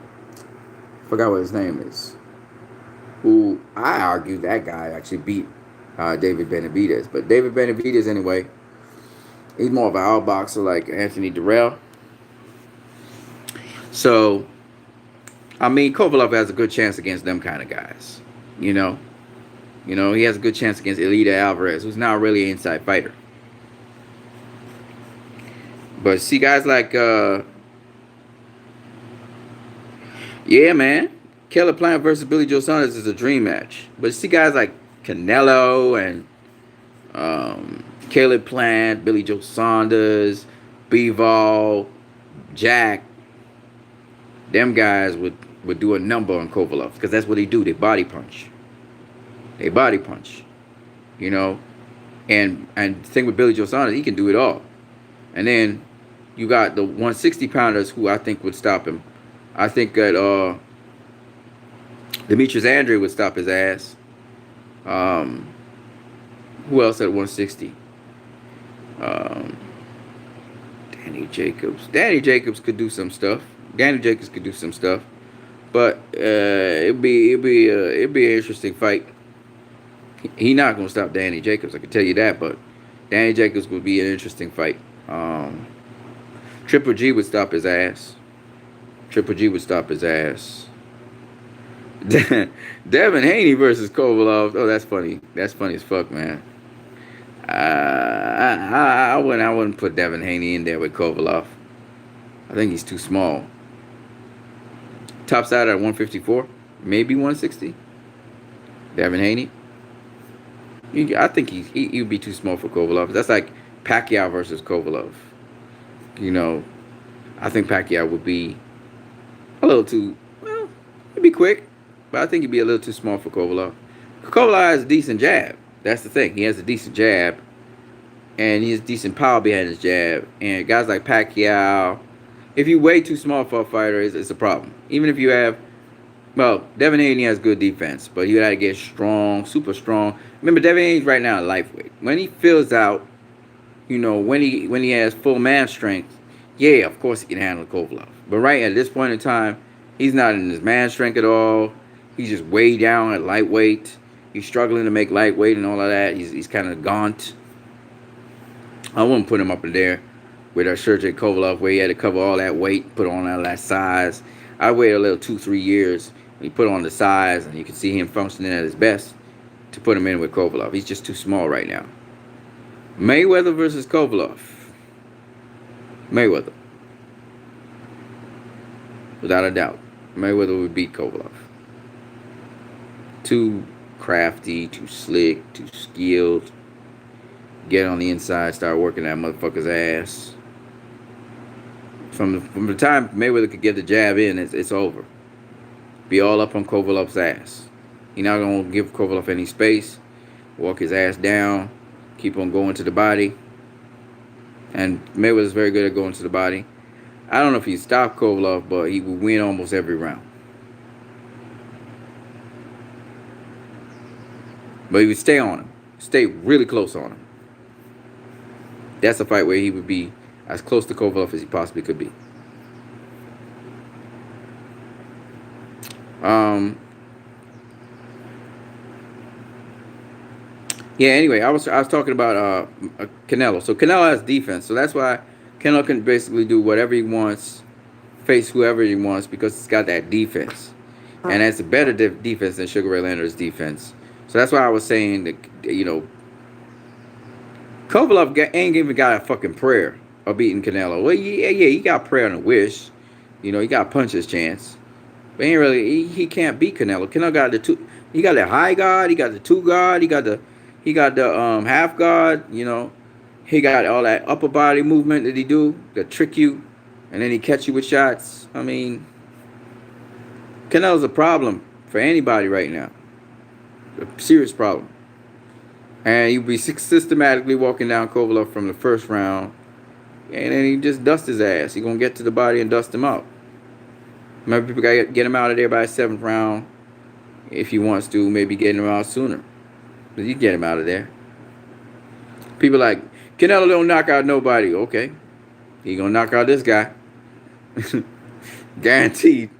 Forgot what his name is. Who I argue that guy actually beat David Benavidez. But David Benavidez, anyway, he's more of an outboxer like Anthony Durrell. So, I mean, Kovalev has a good chance against them kind of guys. You know, he has a good chance against Elida Alvarez, who's not really an inside fighter. But see, guys like, yeah, man, Caleb Plant versus Billy Joe Saunders is a dream match. But see, guys like Canelo and Caleb Plant, Billy Joe Saunders, Bivol, Jack, them guys would do a number on Kovalev because that's what they do. They body punch. They body punch. You know, and the thing with Billy Joe Saunders, he can do it all. And then you got the 160 pounders who I think would stop him. I think that Demetrius Andre would stop his ass. Who else at 160? Danny Jacobs. Danny Jacobs could do some stuff. But it'd be an interesting fight. He not gonna stop Danny Jacobs, I can tell you that. But Danny Jacobs would be an interesting fight. Triple G would stop his ass. Devin Haney versus Kovalev. Oh, that's funny. That's funny as fuck, man. I wouldn't put Devin Haney in there with Kovalev. I think he's too small. Top side at 154, maybe 160. Devin Haney. I think he'd be too small for Kovalev. That's like Pacquiao versus Kovalev. You know, I think Pacquiao would be a little too, well, he'd be quick, but I think he'd be a little too small for Kovalev. Kovalev has a decent jab. That's the thing. He has a decent jab, and he has decent power behind his jab. And guys like Pacquiao, if you're way too small for a fighter, it's a problem. Even if you have, well, Devin Haney has good defense, but you got to get strong, super strong. Remember, Devin Haney's right now at lightweight. When he fills out, you know, when he has full man strength, yeah, of course he can handle Kovalev. But right at this point in time, he's not in his man strength at all. He's just way down at lightweight. He's struggling to make lightweight and all of that. He's kind of gaunt. I wouldn't put him up in there with our Sergey Kovalev, where he had to cover all that weight, put on all that size. I wait a little 2-3 years when he put on the size, and you can see him functioning at his best to put him in with Kovalev. He's just too small right now. Mayweather versus Kovalev. Mayweather. Without a doubt. Mayweather would beat Kovalev. Too crafty, too slick, too skilled. Get on the inside, start working that motherfucker's ass. From the time Mayweather could get the jab in, it's over. Be all up on Kovalev's ass. He's not going to give Kovalev any space. Walk his ass down. Keep on going to the body. And Mayweather's very good at going to the body. I don't know if he stopped Kovalev, but he would win almost every round. But he would stay on him. Stay really close on him. That's a fight where he would be as close to Kovalev as he possibly could be. Yeah, anyway, I was talking about Canelo. So Canelo has defense. So that's why Canelo can basically do whatever he wants, face whoever he wants, because he's got that defense. And that's a better defense than Sugar Ray Leonard's defense. So that's why I was saying that, you know, Kovalev ain't even got a fucking prayer of beating Canelo. Well, yeah, he got prayer and a wish. You know, he got punch his chance. But ain't really, he can't beat Canelo. Canelo got the two. He got the high guard. He got the two guard. He got the half guard. You know, he got all that upper body movement that he do that trick you, and then he catch you with shots. I mean, Canelo's a problem for anybody right now. A serious problem. And you'll be systematically walking down Kovalev from the first round, and then he just dust his ass. He's going to get to the body and dust him out. Maybe people got to get him out of there by the 7th round. If he wants to, maybe get him out sooner. But you get him out of there. People like, Canelo don't knock out nobody. Okay. He going to knock out this guy. Guaranteed.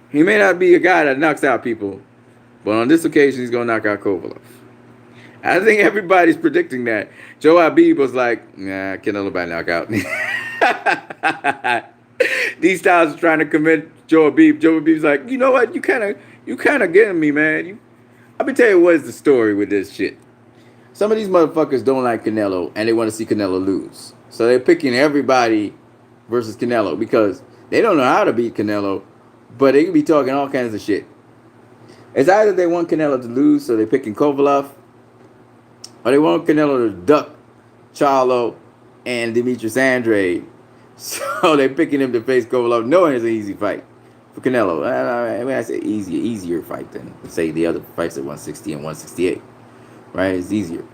He may not be a guy that knocks out people, But on this occasion, he's going to knock out Kovalev. I think everybody's predicting that. Joe Habib was like, nah, Canelo by knockout. These styles are trying to commit Joe Habib. Joe Habib's like, you know what? You kind of getting me, man. Let me tell you what is the story with this shit. Some of these motherfuckers don't like Canelo, and they want to see Canelo lose. So they're picking everybody versus Canelo because they don't know how to beat Canelo, but they can be talking all kinds of shit. It's either they want Canelo to lose, so they're picking Kovalev, or they want Canelo to duck Charlo and Demetrius Andrade. So they're picking him to face Kovalev, knowing it's an easy fight for Canelo. I mean, I say easier fight than, say, the other fights at 160 and 168. Right? It's easier.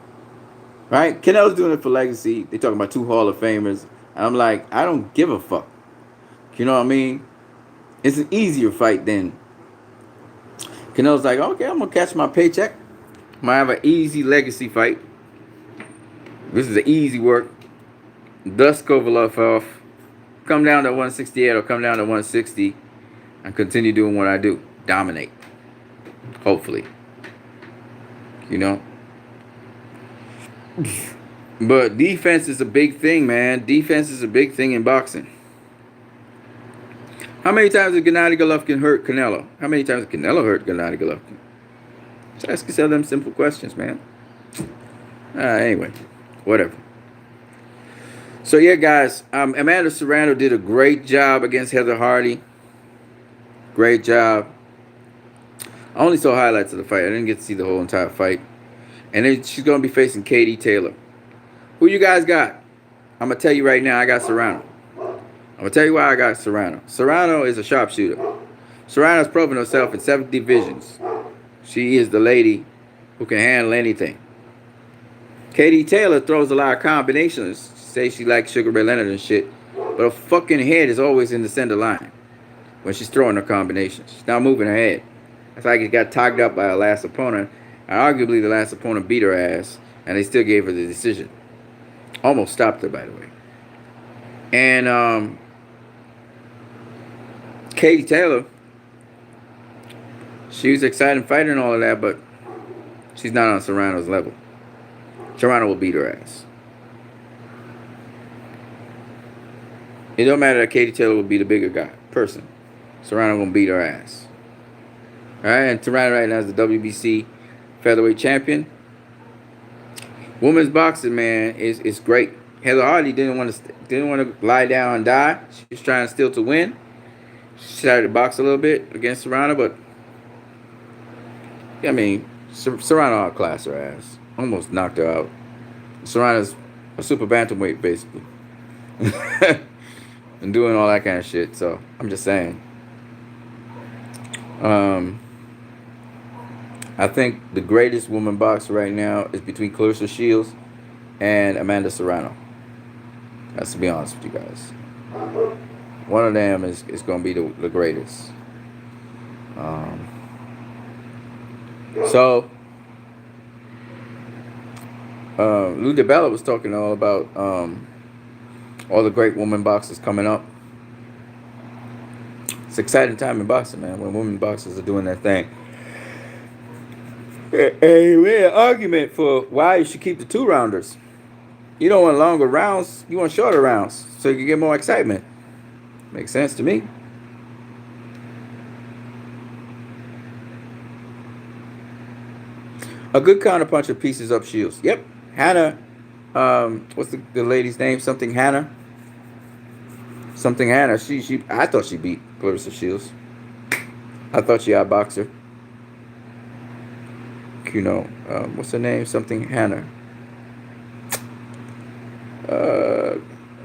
Right? Canelo's doing it for legacy. They're talking about 2 Hall of Famers. And I'm like, I don't give a fuck. You know what I mean? It's an easier fight than Canelo's like, okay, I'm going to catch my paycheck. I'm going to have an easy legacy fight. This is an easy work. Dust Kovalev off. Come down to 168 or come down to 160 and continue doing what I do. Dominate. Hopefully. You know? But defense is a big thing, man. Defense is a big thing in boxing. How many times did Gennady Golovkin hurt Canelo? How many times did Canelo hurt Gennady Golovkin? Just ask yourself them simple questions, man. Anyway, whatever. So yeah, guys, Amanda Serrano did a great job against Heather Hardy. Great job. I only saw highlights of the fight. I didn't get to see the whole entire fight. And then she's going to be facing Katie Taylor. Who you guys got? I'm going to tell you right now, I got Serrano. I'm going to tell you why I got Serrano. Serrano is a sharpshooter. Serrano's proven herself in 7 divisions. She is the lady who can handle anything. Katie Taylor throws a lot of combinations. She says she likes Sugar Ray Leonard and shit. But her fucking head is always in the center line when she's throwing her combinations. She's not moving her head. It's like it got togged up by her last opponent. And arguably the last opponent beat her ass. And they still gave her the decision. Almost stopped her, by the way. And Katie Taylor, she was an exciting fighter and all of that, but she's not on Serrano's level. Serrano will beat her ass. It don't matter that Katie Taylor will be the bigger person. Serrano gonna beat her ass. Alright, and Serrano right now is the WBC featherweight champion. Women's boxing, man, is great. Heather Hardy didn't want to lie down and die. She was trying still to win. She started to box a little bit against Serrano, but I mean, Serrano outclassed her ass. Almost knocked her out. Serrano's a super bantamweight, basically. And doing all that kind of shit. So, I'm just saying. I think the greatest woman boxer right now is between Clarissa Shields and Amanda Serrano. That's to be honest with you guys. One of them is going to be the greatest. Lou DiBella was talking all about all the great women boxers coming up. It's an exciting time in boxing, man, when women boxers are doing their thing. Hey, we had an argument for why you should keep the 2-rounders. You don't want longer rounds. You want shorter rounds so you can get more excitement. Makes sense to me. A good counterpuncher pieces up Shields. Yep. Hannah. What's the lady's name? Something Hannah. She. I thought she beat Clarissa Shields. I thought she outboxed her. You know, what's her name? Something Hannah.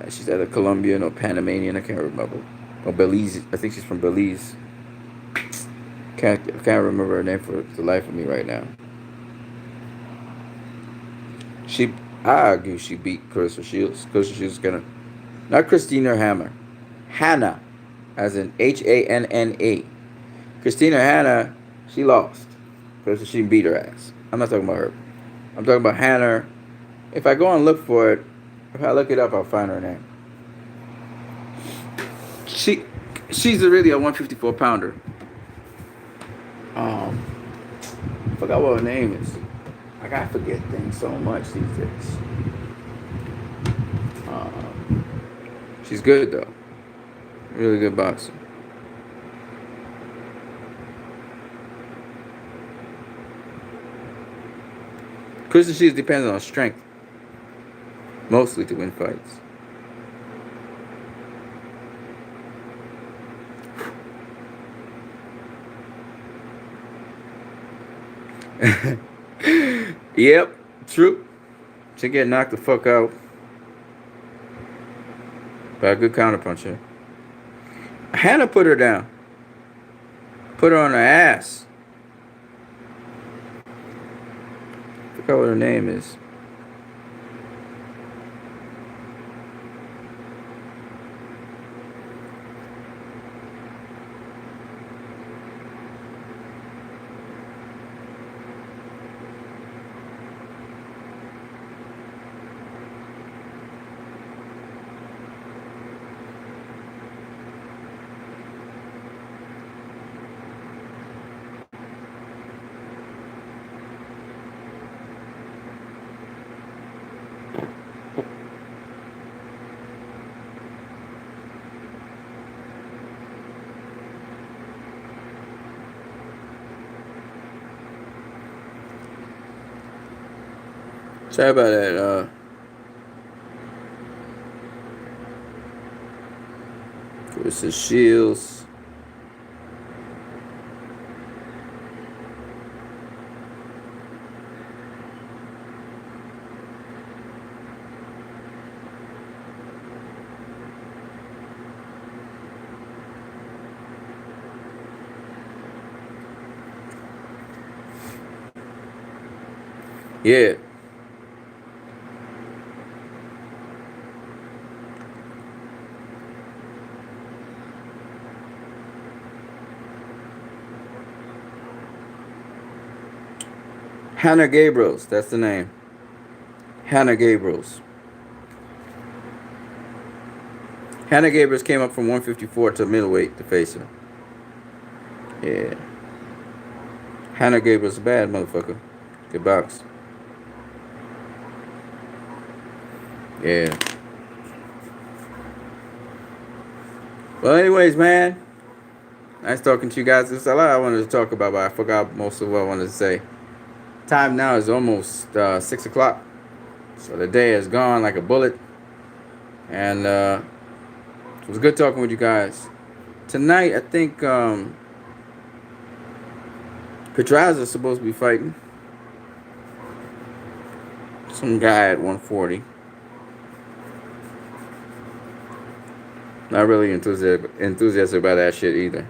She's either Colombian or Panamanian. I can't remember. Or Belize. I think she's from Belize. Can't remember her name for the life of me right now. I argue she beat Clarissa Shields. Clarissa Shields is gonna, not Christina Hammer, Hannah, as in Hanna. Christina Hannah, she lost. Clarissa, she beat her ass. I'm not talking about her. I'm talking about Hannah. If I go and look for it, if I look it up, I'll find her name. She's really a 154 pounder. Forgot what her name is. Like, I forget things so much these days. She's good though. Really good boxer. Kristen Shields depends on strength, mostly to win fights. Yep, true. She get knocked the fuck out by a good counterpuncher. Hannah put her down. Put her on her ass. Forgot what her name is. Sorry about that. This is Shields. Yeah. Hannah Gabriels, that's the name. Hannah Gabriels. Hannah Gabriels came up from 154 to middleweight to face her. Yeah. Hannah Gabriels, bad motherfucker. Good box. Yeah. Well, anyways, man. Nice talking to you guys. There's a lot I wanted to talk about, but I forgot most of what I wanted to say. Time now is almost 6 o'clock. So the day has gone like a bullet. And it was good talking with you guys. Tonight, I think Pedraza is supposed to be fighting some guy at 140. Not really enthusiastic about that shit either.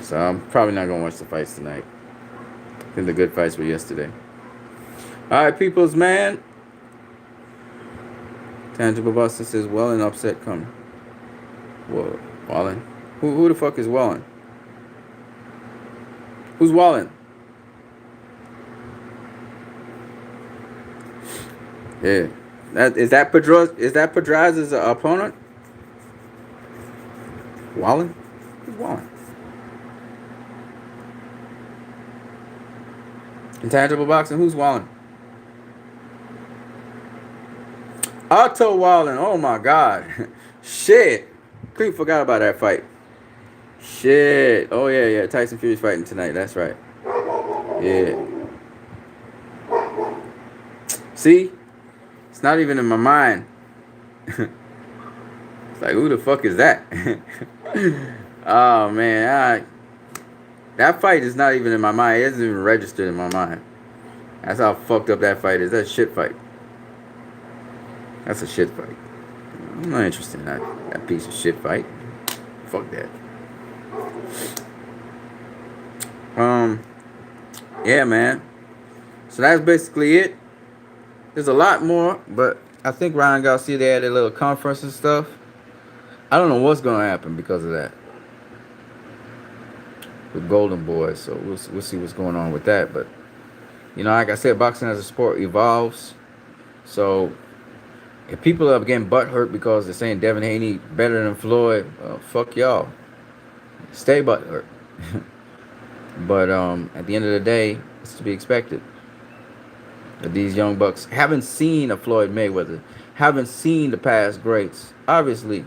So I'm probably not going to watch the fights tonight. I think the good fights were yesterday. All right, peoples, man. Tangible Buster says, Wellen upset coming. Whoa, Wallen? Who the fuck is Wallen? Who's Wallen? Yeah. Is that Pedraza's opponent? Wallen? Who's Wallen? Intangible Boxing, who's Wallen? Otto Wallen, oh my god. Shit. Completely forgot about that fight. Shit. Oh yeah. Tyson Fury's fighting tonight, that's right. Yeah. See? It's not even in my mind. It's like, who the fuck is that? Oh man, that fight is not even in my mind. It isn't even registered in my mind. That's how fucked up that fight is. That's a shit fight. That's a shit fight. I'm not interested in that piece of shit fight. Fuck that. Yeah, man. So that's basically it. There's a lot more, but I think Ryan Garcia, they had a little conference and stuff. I don't know what's gonna happen because of that with Golden Boy. So we'll see what's going on with that. But you know, like I said, boxing as a sport evolves. So if people are getting butthurt because they're saying Devin Haney better than Floyd, well, fuck y'all. Stay butthurt. But at the end of the day, it's to be expected that these young bucks haven't seen a Floyd Mayweather, haven't seen the past greats. Obviously,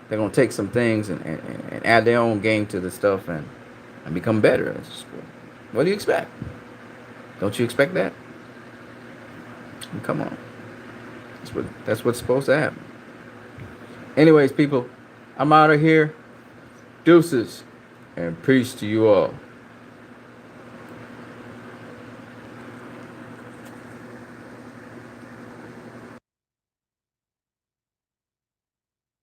they're gonna take some things and add their own game to the stuff and become better. What do you expect? Don't you expect that? Come on. That's what's supposed to happen. Anyways, people, I'm out of here. Deuces and peace to you all.